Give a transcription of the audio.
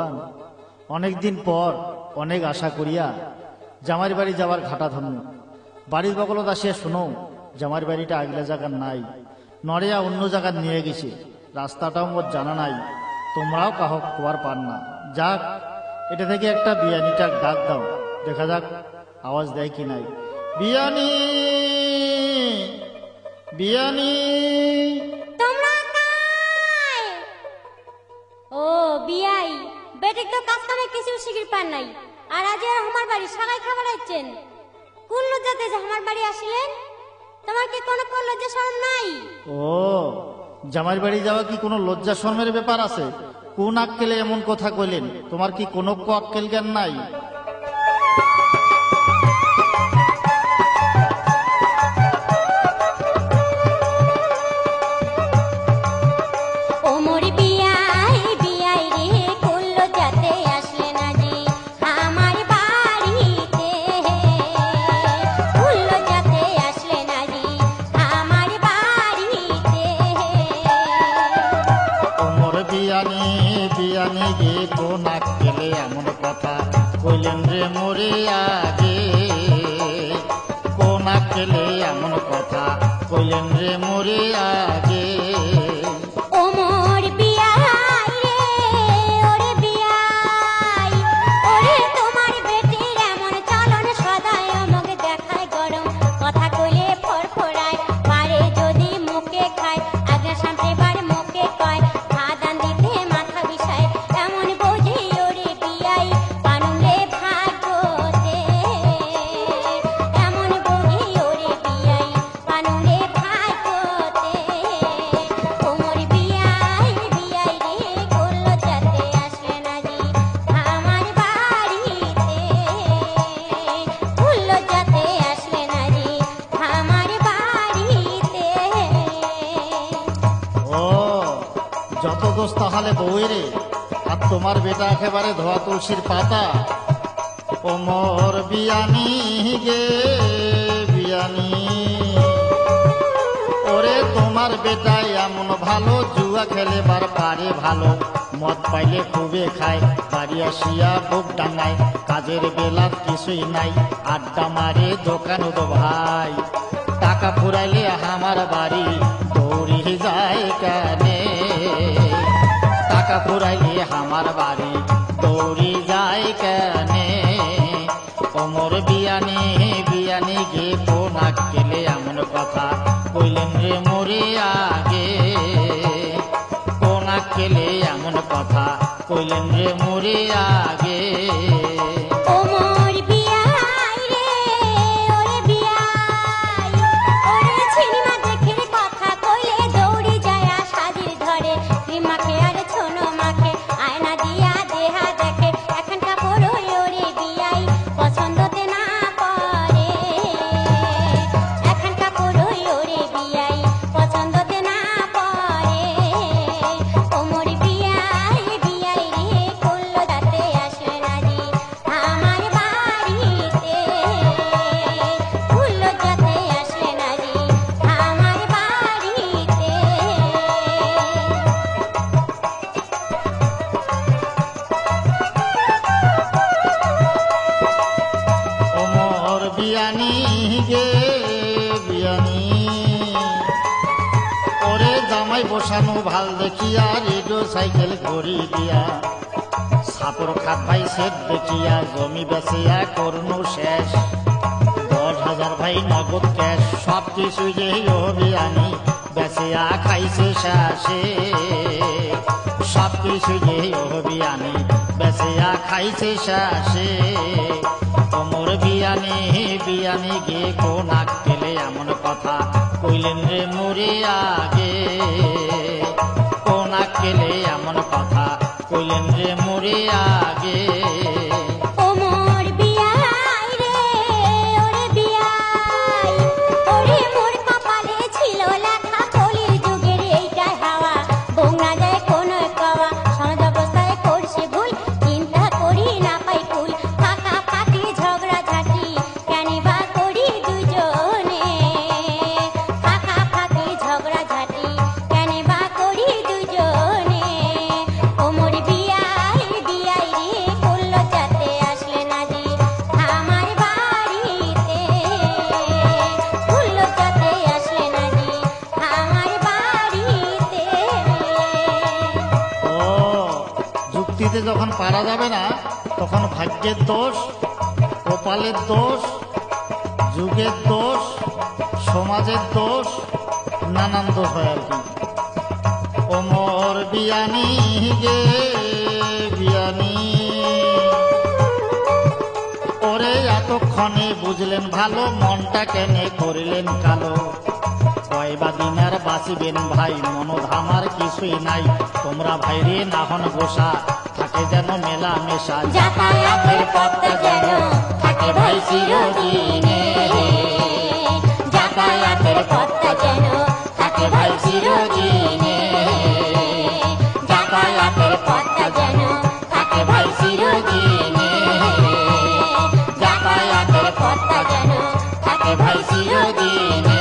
ভগবান, অনেক দিন পর অনেক আশা করিয়া জামাইর বাড়ি যাওয়ার ঘাটা ধন্য। বাড়ির বগলত আসিয়া শুনো জামাইর বাড়িটা আগলা জায়গার নাই, নড়িয়া অন্য জায়গায় নিয়ে গেছে। রাস্তাটাও মোর জানা নাই, তোমরাও কাহ খোয়ার পান না। যাক, এটা থেকে একটা বিয়ানিটার ডাক দাও, দেখা যাক আওয়াজ দেয় কি নাই। বিয়ানি, বিয়ানি। ও বিয়াই, বেটিক তো কাজ করে কিছু শিখির পান নাই, আর আজ আমার বাড়ি সবাই খাবার আছেন। কোন লজ্জাতে যে আমার বাড়ি আসিলেন? তোমার কি কোনো লজ্জা শরম নাই? ও, জামাইর বাড়ি যাওয়া কি কোনো লজ্জা শরমের ব্যাপার আছে? কোন আক্কেলে এমন কথা কইলেন? তোমার কি কোনো আক্কেল জ্ঞান নাই? বিয়ানি গে কোন আক্কেলে এমন কথা কইলেন রে মোরে আগে? কোন আক্কেলে এমন কথা কইলেন রে মোরে আগে? যত দোষ তাহলে বউরে, আর তোমার বেটা একেবারে ধোয়া তুলসীর পাতা। ও মোর বিয়ানি গে বিয়ানি, ওরে তোমার বেটাই এমন ভালো, জুয়া খেলেবার পারে ভালো, মদ পাইলে খুবে খায়, বাড়ি আসিয়া বুক ডাঙায়, কাজের বেলা কিছুই নাই, আড্ডা মারে দোকান তো ভাই, টাকা ফুরাইলে আমার বাড়ি দৌড়ি যায় কানে, টাকা ফুরাইলে আমার বাড়ি দৌড়ি যায় কানে। ওমর বিয়ানি বিয়ানি গে কোন আক্কেলে এমন কথা কইলেন রে মোরে আগে? কোন আক্কেলে এমন কথা কইলেন রে মোরে আগে? বিয়ানি গে বিয়ানি, ওরে জামাই বসানো ভাল দেখিয়া, রেডিও সাইকেল ঘড়ি দিয়া, সাপর খাত ভাই সেট দেখিয়া, জমি বেচিয়া করনু শেষ, 10,000 ভাই নগদ ক্যাশ, সব কিছু যে ও বিয়ানি বেচিয়া খাইছে শেষে, সব কিছু যে ও বিয়ানি বেচিয়া খাইছে শেষে। ওমর বিয়ানি বিয়ানি গে কোন আক্কেলে এমন কথা কইলেন রে মোরে আগে? কোন আক্কেলে এমন কথা কইলেন রে মোরে আগে? বিয়াই দিতে যখন পারা যাবে না, তখন ভাগ্যের দোষ, কপালের দোষ, যুগের দোষ, সমাজের দোষ, নানান দোষ হয় আর কি। ওমর বিয়ানি গে বিয়ানি, ওরে এতক্ষণে বুঝলেন ভালো, মনটা কেনে করিলেন কালো। কয়বা দিন আর বাঁচিবেন ভাই, মনদ আমার কিছুই নাই। তোমরা ভাইরে না হন গোসা, থাকে যেন মেলা মেশা। যাতায়াতের পথটা যেন থাকে ভাই চিরদিনে, যাতায়াতের পথটা যেন থাকে ভাই চিরদিনে, যাতায়াতের পথটা যেন থাকে ভাই চিরদিনে, যাতায়াতের পথটা যেন থাকে ভাই চিরদিনে।